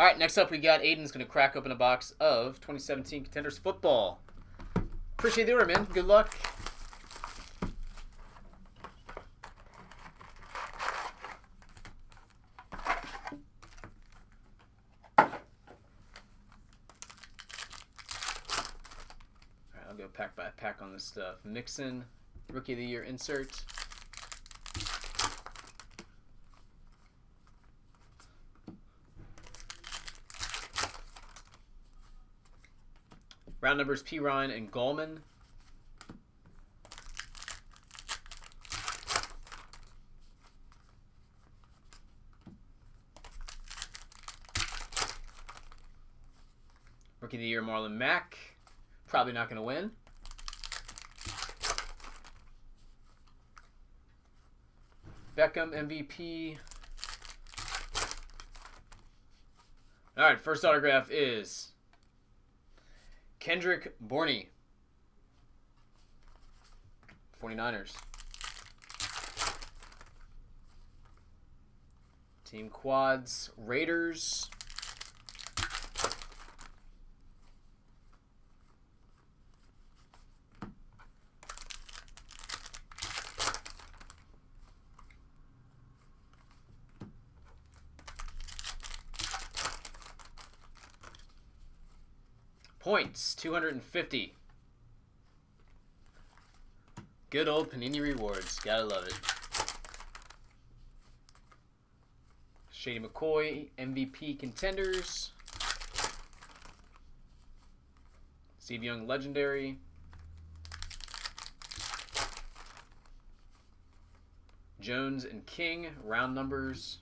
All right, next up we got Aidan's going to crack open a box of 2017 Contenders football. Appreciate the order, man. Good luck. I'll go pack by pack on this stuff. Mixon, Rookie of the Year insert. Round numbers P. Ryan and Gallman. Rookie of the Year Marlon Mack. Probably not going to win. Beckham MVP. All right, first autograph is Kendrick Bourne, 49ers. Team quads, Raiders. Points, 250. Good old Panini Rewards. Gotta love it. Shady McCoy, MVP Contenders. Steve Young, Legendary. Jones and King, round numbers.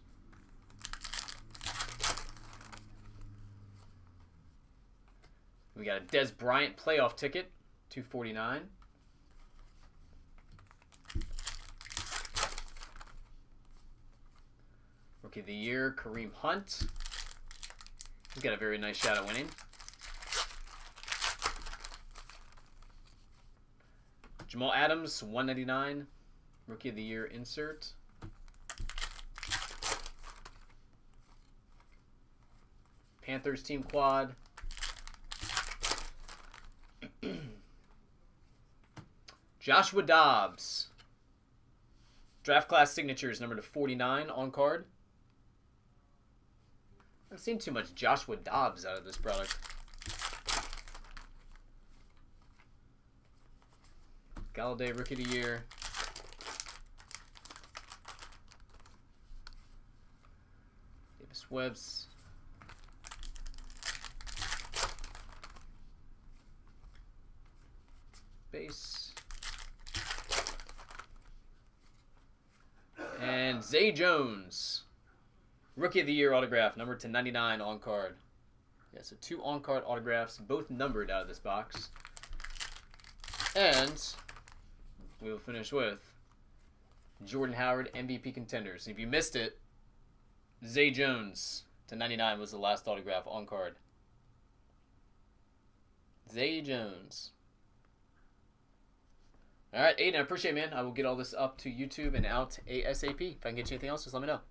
We got a Dez Bryant playoff ticket, $249. Rookie of the Year, Kareem Hunt. He's got a very nice shot at winning. Jamal Adams, $199. Rookie of the Year insert. Panthers team quad. Joshua Dobbs. Draft class signatures number to 49 on card. I haven't seen too much Joshua Dobbs out of this product. Galladay, Rookie of the Year. Davis Webbs. Base. And Zay Jones. Rookie of the Year autograph, numbered to 99 on card. Yeah, so 2 on card autographs, both numbered out of this box. And we will finish with Jordan Howard, MVP Contenders. If you missed it, Zay Jones to 99 was the last autograph on card. Zay Jones. All right, Aidan, I appreciate it, man. I will get all this up to YouTube and out ASAP. If I can get you anything else, just let me know.